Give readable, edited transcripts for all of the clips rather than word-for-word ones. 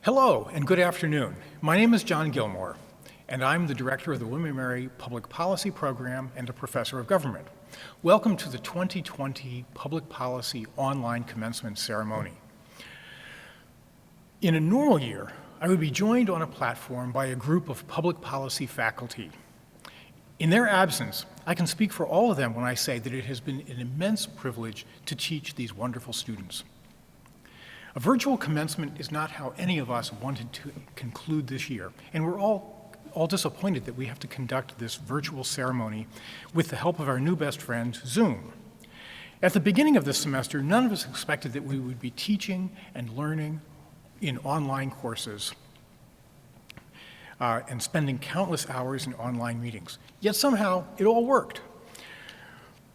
Hello and good afternoon. My name is John Gilmore, and I'm the director of the William & Mary Public Policy Program and a professor of government. Welcome to the 2020 Public Policy Online Commencement Ceremony. In a normal year, I would be joined on a platform by a group of public policy faculty. In their absence, I can speak for all of them when I say that it has been an immense privilege to teach these wonderful students. A virtual commencement is not how any of us wanted to conclude this year, and we're all disappointed that we have to conduct this virtual ceremony with the help of our new best friend, Zoom. At the beginning of this semester, none of us expected that we would be teaching and learning in online courses and spending countless hours in online meetings. Yet somehow, it all worked.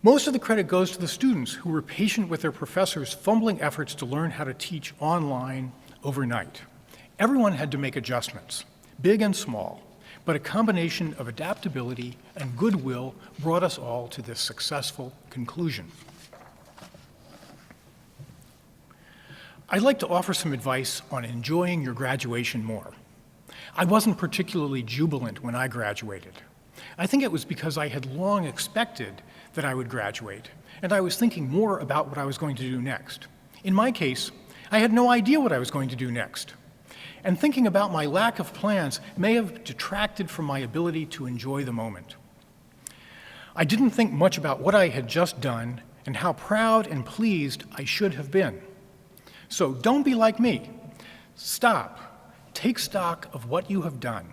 Most of the credit goes to the students who were patient with their professors' fumbling efforts to learn how to teach online overnight. Everyone had to make adjustments, big and small, but a combination of adaptability and goodwill brought us all to this successful conclusion. I'd like to offer some advice on enjoying your graduation more. I wasn't particularly jubilant when I graduated. I think it was because I had long expected that I would graduate, and I was thinking more about what I was going to do next. In my case, I had no idea what I was going to do next, and thinking about my lack of plans may have detracted from my ability to enjoy the moment. I didn't think much about what I had just done and how proud and pleased I should have been. So don't be like me. Stop. Take stock of what you have done.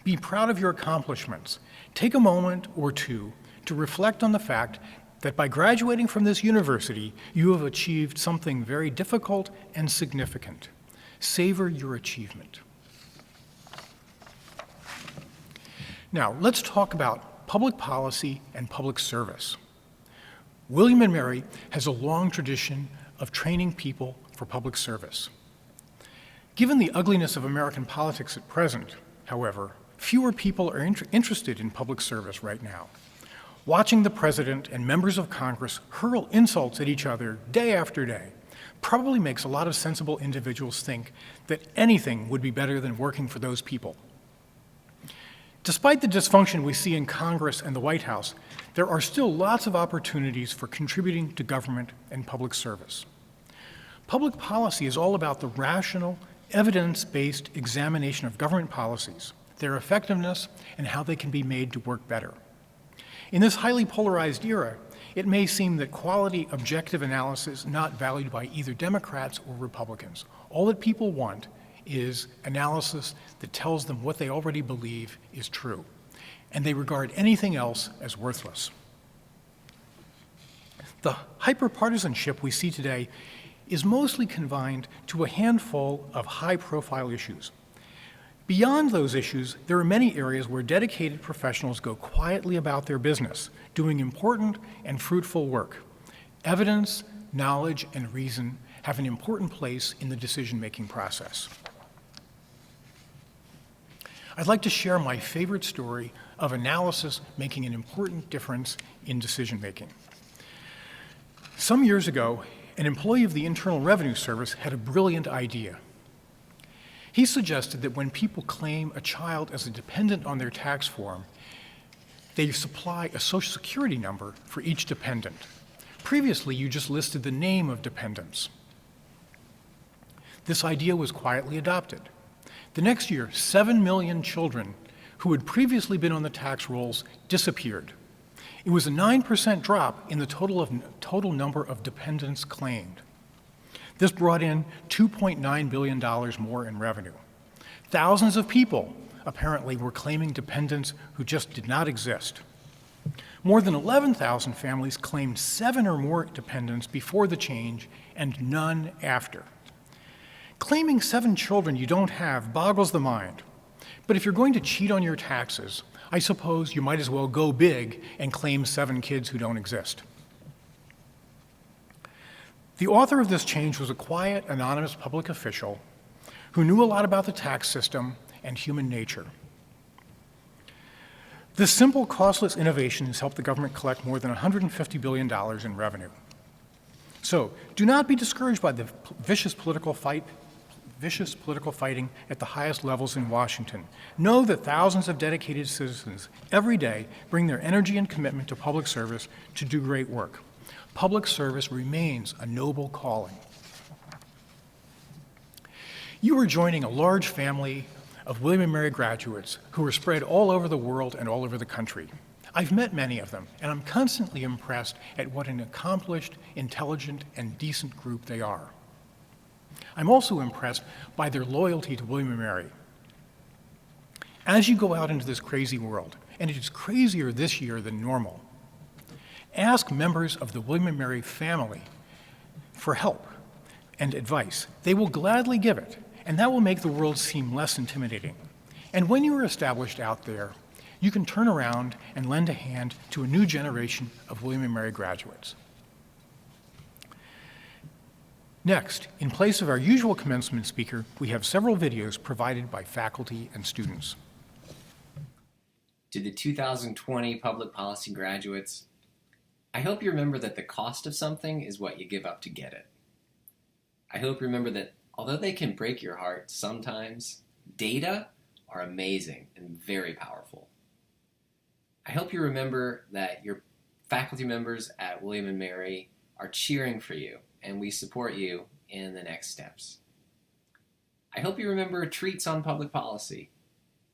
Be proud of your accomplishments. Take a moment or two to reflect on the fact that by graduating from this university, you have achieved something very difficult and significant. Savor your achievement. Now, let's talk about public policy and public service. William & Mary has a long tradition of training people for public service. Given the ugliness of American politics at present, however, fewer people are interested in public service right now. Watching the president and members of Congress hurl insults at each other day after day probably makes a lot of sensible individuals think that anything would be better than working for those people. Despite the dysfunction we see in Congress and the White House, there are still lots of opportunities for contributing to government and public service. Public policy is all about the rational, evidence-based examination of government policies, their effectiveness, and how they can be made to work better. In this highly polarized era, it may seem that quality, objective analysis is not valued by either Democrats or Republicans. All that people want is analysis that tells them what they already believe is true, and they regard anything else as worthless. The hyperpartisanship we see today is mostly confined to a handful of high-profile issues. Beyond those issues, there are many areas where dedicated professionals go quietly about their business, doing important and fruitful work. Evidence, knowledge, and reason have an important place in the decision-making process. I'd like to share my favorite story of analysis making an important difference in decision-making. Some years ago, an employee of the Internal Revenue Service had a brilliant idea. He suggested that when people claim a child as a dependent on their tax form, they supply a Social Security number for each dependent. Previously, you just listed the name of dependents. This idea was quietly adopted. The next year, 7 million children who had previously been on the tax rolls disappeared. It was a 9% drop in the total number of dependents claimed. This brought in $2.9 billion more in revenue. Thousands of people, apparently, were claiming dependents who just did not exist. More than 11,000 families claimed 7 or more dependents before the change and none after. Claiming 7 children you don't have boggles the mind. But if you're going to cheat on your taxes, I suppose you might as well go big and claim 7 kids who don't exist. The author of this change was a quiet, anonymous public official who knew a lot about the tax system and human nature. This simple, costless innovation has helped the government collect more than $150 billion in revenue. So do not be discouraged by the vicious political fight vicious political fighting at the highest levels in Washington. Know that thousands of dedicated citizens every day bring their energy and commitment to public service to do great work. Public service remains a noble calling. You are joining a large family of William & Mary graduates who are spread all over the world and all over the country. I've met many of them, and I'm constantly impressed at what an accomplished, intelligent, and decent group they are. I'm also impressed by their loyalty to William & Mary. As you go out into this crazy world, and it is crazier this year than normal, ask members of the William & Mary family for help and advice. They will gladly give it, and that will make the world seem less intimidating. And when you are established out there, you can turn around and lend a hand to a new generation of William & Mary graduates. Next, in place of our usual commencement speaker, we have several videos provided by faculty and students. To the 2020 public policy graduates, I hope you remember that the cost of something is what you give up to get it. I hope you remember that although they can break your heart sometimes, data are amazing and very powerful. I hope you remember that your faculty members at William & Mary are cheering for you, and we support you in the next steps. I hope you remember treats on public policy,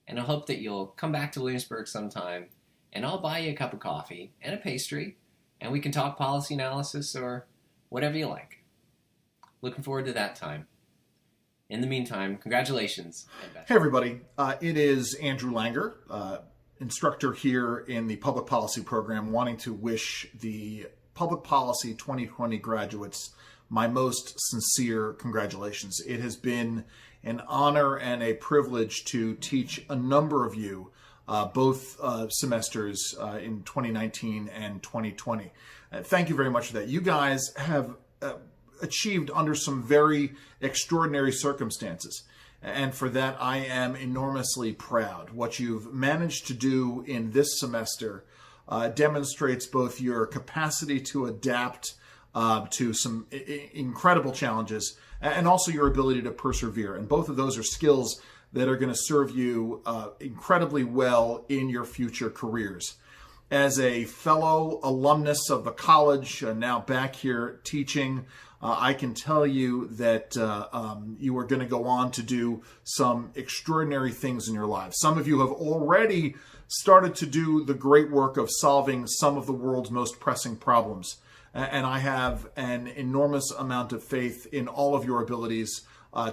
and I hope that you'll come back to Williamsburg sometime, and I'll buy you a cup of coffee and a pastry, and we can talk policy analysis or whatever you like. Looking forward to that time. In the meantime, congratulations. Hey everybody, it is Andrew Langer, instructor here in the public policy program, wanting to wish the Public Policy 2020 graduates my most sincere congratulations. It has been an honor and a privilege to teach a number of you both semesters in 2019 and 2020. Thank you very much for that. You guys have achieved under some very extraordinary circumstances. And for that, I am enormously proud. What you've managed to do in this semester demonstrates both your capacity to adapt to some incredible challenges and also your ability to persevere. And both of those are skills that are going to serve you incredibly well in your future careers. As a fellow alumnus of the college, now back here teaching, I can tell you that you are going to go on to do some extraordinary things in your lives. Some of you have already started to do the great work of solving some of the world's most pressing problems. And I have an enormous amount of faith in all of your abilities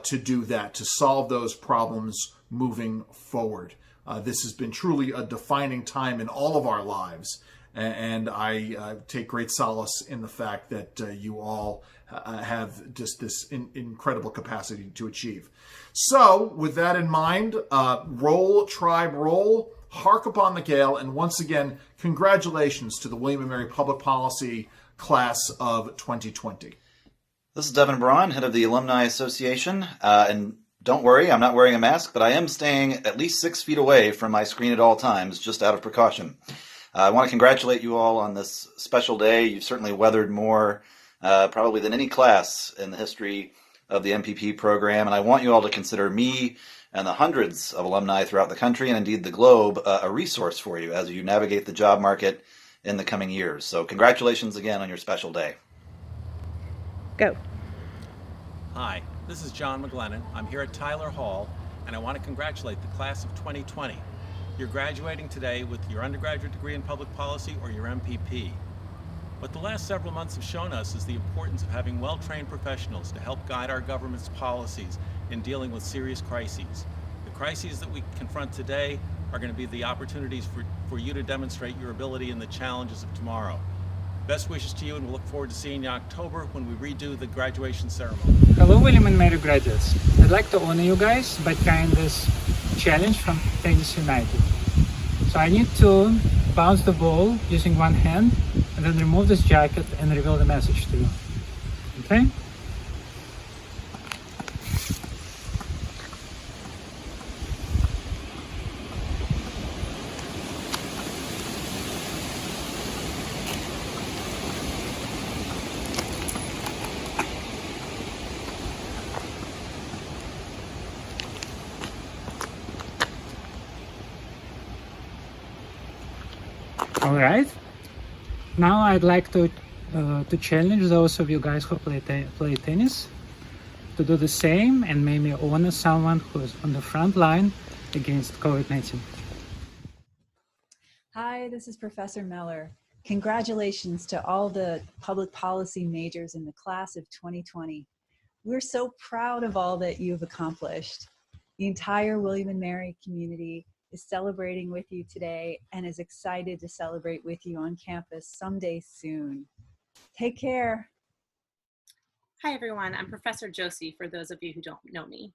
to do that, to solve those problems moving forward. This has been truly a defining time in all of our lives. And I take great solace in the fact that you all have just this incredible capacity to achieve. So with that in mind, roll, tribe, roll, hark upon the gale, and once again, congratulations to the William & Mary Public Policy class of 2020. This is Devin Braun, head of the Alumni Association, and don't worry, I'm not wearing a mask, but I am staying at least 6 feet away from my screen at all times, just out of precaution. I want to congratulate you all on this special day. You've certainly weathered more probably than any class in the history of the MPP program, and I want you all to consider me and the hundreds of alumni throughout the country and indeed the globe a resource for you as you navigate the job market in the coming years. So congratulations again on your special day. Go. Hi, this is John McGlennon. I'm here at Tyler Hall, and I want to congratulate the class of 2020. You're graduating today with your undergraduate degree in public policy or your MPP. What the last several months have shown us is the importance of having well-trained professionals to help guide our government's policies in dealing with serious crises. The crises that we confront today are going to be the opportunities for you to demonstrate your ability in the challenges of tomorrow. Best wishes to you, and we'll look forward to seeing you in October when we redo the graduation ceremony. Hello, William & Mary graduates. I'd like to honor you guys by trying this challenge from Tennis United. So I need to bounce the ball using one hand and then remove this jacket and reveal the message to you. Okay? All right. Now I'd like to challenge those of you guys who play tennis to do the same and maybe honor someone who's on the front line against COVID-19. Hi, this is Professor Meller. Congratulations to all the public policy majors in the class of 2020. We're so proud of all that you've accomplished. The entire William and Mary community is celebrating with you today and is excited to celebrate with you on campus someday soon. Take care. Hi everyone, I'm Professor Josie for those of you who don't know me.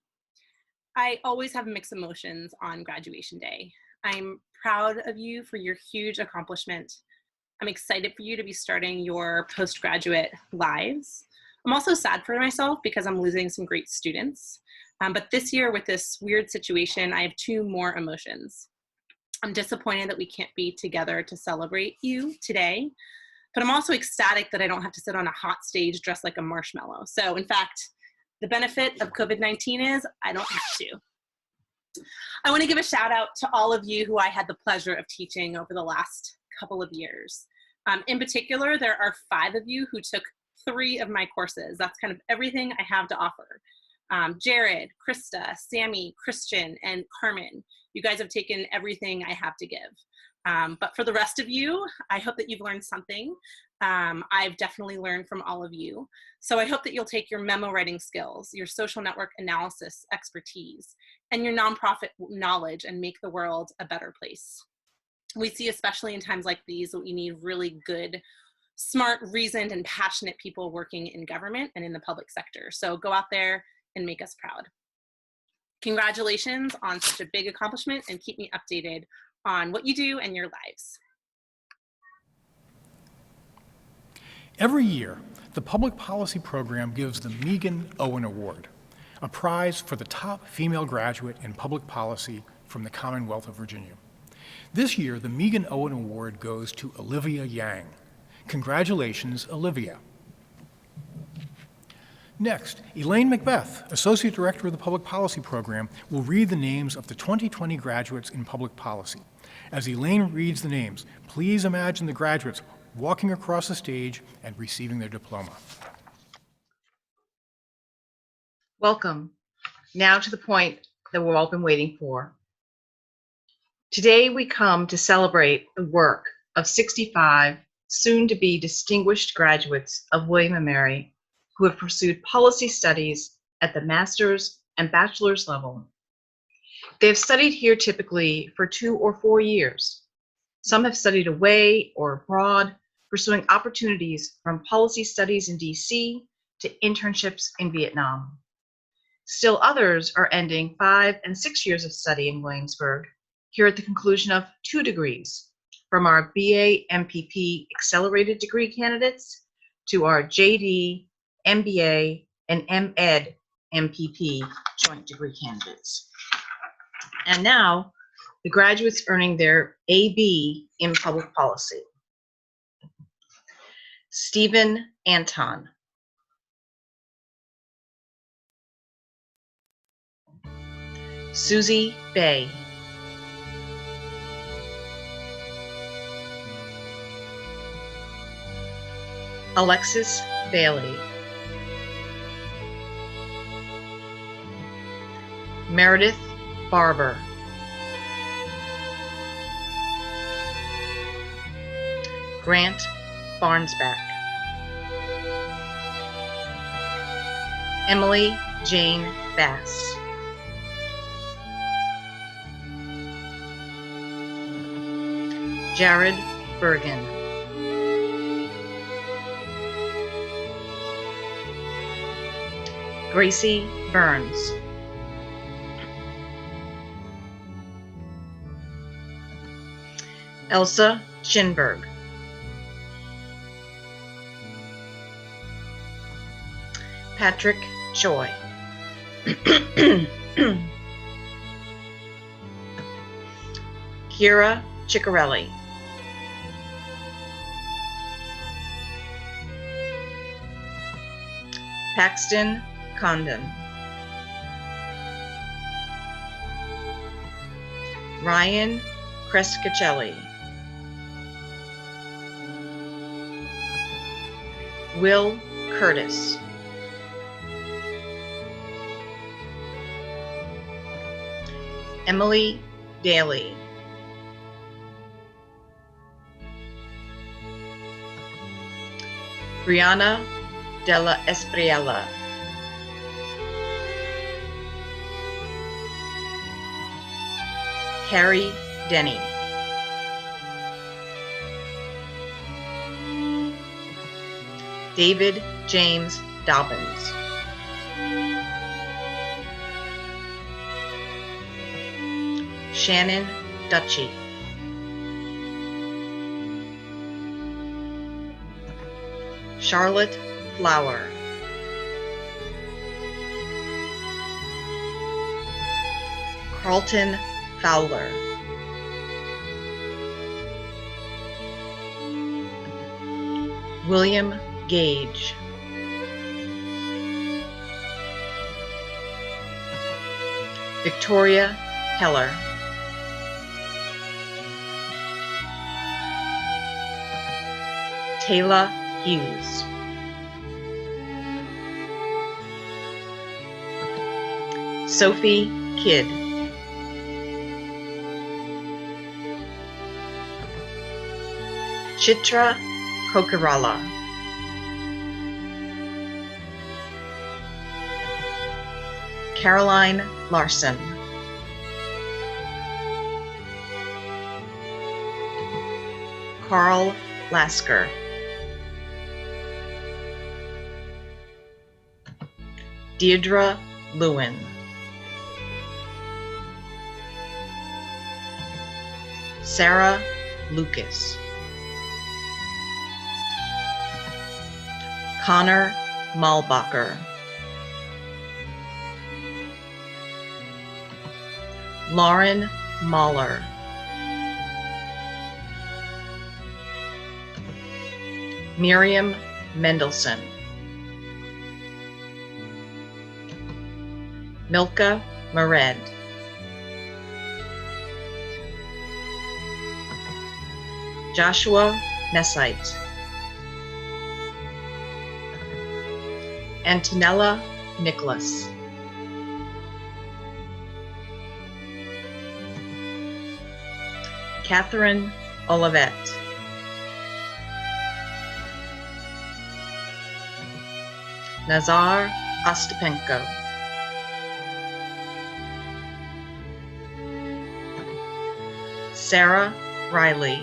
I always have mixed emotions on graduation day. I'm proud of you for your huge accomplishment. I'm excited for you to be starting your postgraduate lives. I'm also sad for myself because I'm losing some great students. But this year with this weird situation, I have two more emotions. I'm disappointed that we can't be together to celebrate you today, but I'm also ecstatic that I don't have to sit on a hot stage dressed like a marshmallow. So in fact, the benefit of COVID-19 is I don't have to. I want to give a shout out to all of you who I had the pleasure of teaching over the last couple of years. In particular, there are 5 of you who took 3 of my courses. That's kind of everything I have to offer. Jared, Krista, Sammy, Christian, and Carmen. You guys have taken everything I have to give. But for the rest of you, I hope that you've learned something. I've definitely learned from all of you. So I hope that you'll take your memo writing skills, your social network analysis expertise, and your nonprofit knowledge and make the world a better place. We see, especially in times like these, that we need really good, smart, reasoned, and passionate people working in government and in the public sector. So go out there and make us proud. Congratulations on such a big accomplishment, and keep me updated on what you do and your lives. Every year, the Public Policy Program gives the Megan Owen Award, a prize for the top female graduate in public policy from the Commonwealth of Virginia. This year, the Megan Owen Award goes to Olivia Yang. Congratulations, Olivia. Next, Elaine Macbeth, Associate Director of the Public Policy Program, will read the names of the 2020 graduates in public policy. As Elaine reads the names, please imagine the graduates walking across the stage and receiving their diploma. Welcome. Now to the point that we've all been waiting for. Today we come to celebrate the work of 65 soon-to-be distinguished graduates of William & Mary who have pursued policy studies at the master's and bachelor's level. They have studied here typically for 2 or 4 years. Some have studied away or abroad, pursuing opportunities from policy studies in DC to internships in Vietnam. Still others are ending 5 and 6 years of study in Williamsburg, here at the conclusion of 2 degrees, from our BA MPP accelerated degree candidates to our JD, MBA, and MEd MPP joint degree candidates. And now, the graduates earning their AB in public policy. Stephen Anton. Susie Bay. Alexis Bailey. Meredith Barber. Grant Barnesback. Emily Jane Bass. Jared Bergen. Gracie Burns. Elsa Schinberg. Patrick Choi. Kira Ciccarelli. Paxton Condon. Ryan Crescacelli. Will Curtis. Emily Daly. Brianna Della Espriella. Carrie Denny. David James Dobbins. Shannon Dutchy. Charlotte Flower. Carlton Fowler. William Gage. Victoria Heller. Taylor Hughes. Sophie Kidd. Chitra Kokarala. Caroline Larson. Carl Lasker. Deirdre Lewin. Sarah Lucas. Connor Malbacher. Lauren Mahler. Miriam Mendelson. Milka Mered. Joshua Messite. Antonella Nicholas. Catherine Olivette. Nazar Ostapenko. Sarah Riley.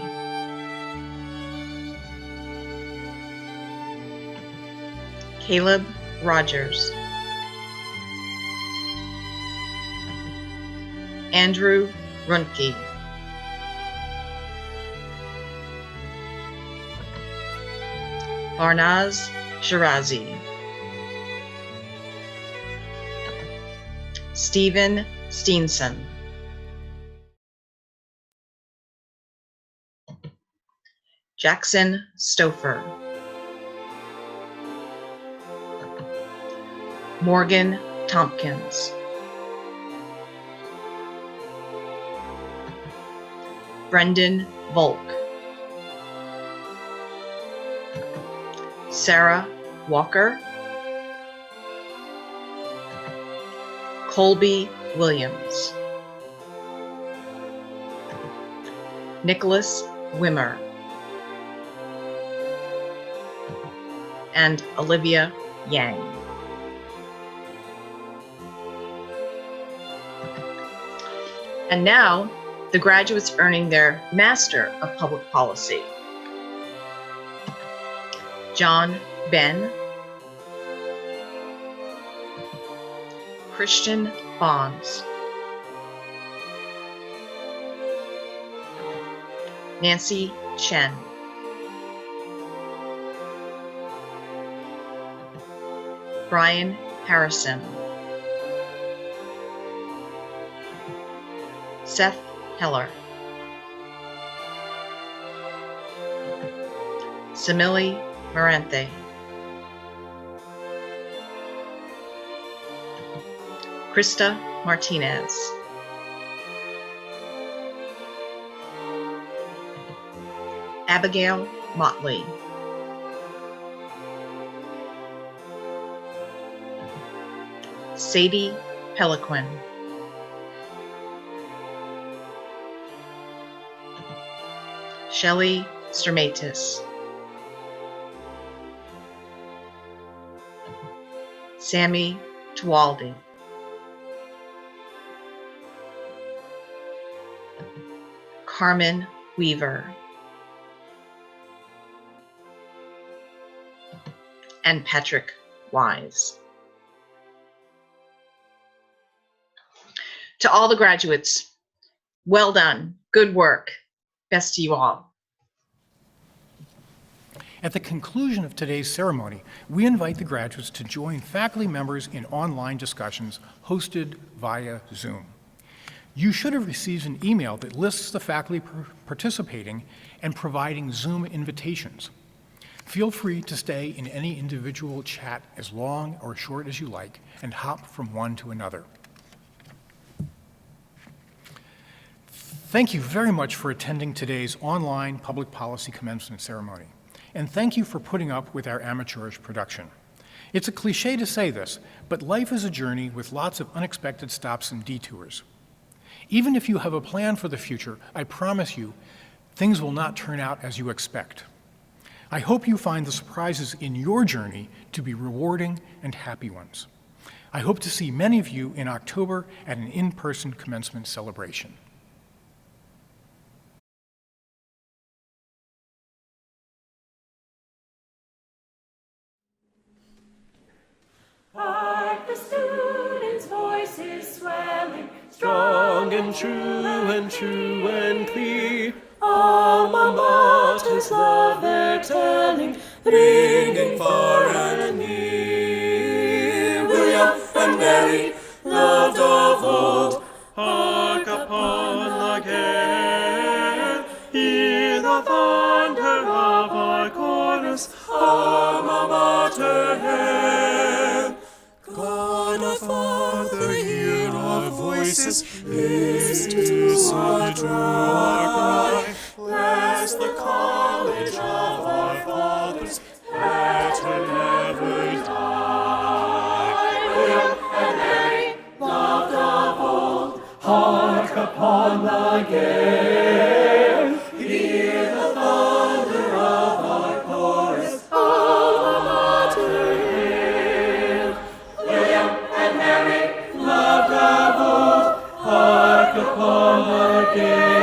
Caleb Rogers. Andrew Runke. Arnaz Shirazi. Stephen Steenson. Jackson Stouffer. Morgan Tompkins. Brendan Volk. Sarah Walker. Colby Williams. Nicholas Wimmer. And Olivia Yang. And now, the graduates earning their Master of Public Policy. John Ben. Christian Bonds. Nancy Chen. Brian Harrison. Seth Heller. Simile Maranthe. Krista Martinez. Abigail Motley. Sadie Peliquin. Shelley Stermatis. Sammy Twaldi. Carmen Weaver. And Patrick Wise. To all the graduates, well done, good work. Best to you all. At the conclusion of today's ceremony, we invite the graduates to join faculty members in online discussions hosted via Zoom. You should have received an email that lists the faculty participating and providing Zoom invitations. Feel free to stay in any individual chat as long or short as you like and hop from one to another. Thank you very much for attending today's online public policy commencement ceremony. And thank you for putting up with our amateurish production. It's a cliche to say this, but life is a journey with lots of unexpected stops and detours. Even if you have a plan for the future, I promise you, things will not turn out as you expect. I hope you find the surprises in your journey to be rewarding and happy ones. I hope to see many of you in October at an in-person commencement celebration. Hark, the students' voices swelling, strong and true and clear. Alma Mater's love they're telling, ringing far and near. William and Mary, loved of old, hark upon the gale. Hear the thunder of our chorus, Alma Mater hail. God our Father, hear our voices, listen to our cry. Bless the college of our fathers, let her never die. William and Mary, loved of old, hark upon the gale. Hear the thunder of our chorus, Alma Mater hail. William and Mary, loved of old, hark upon the gale.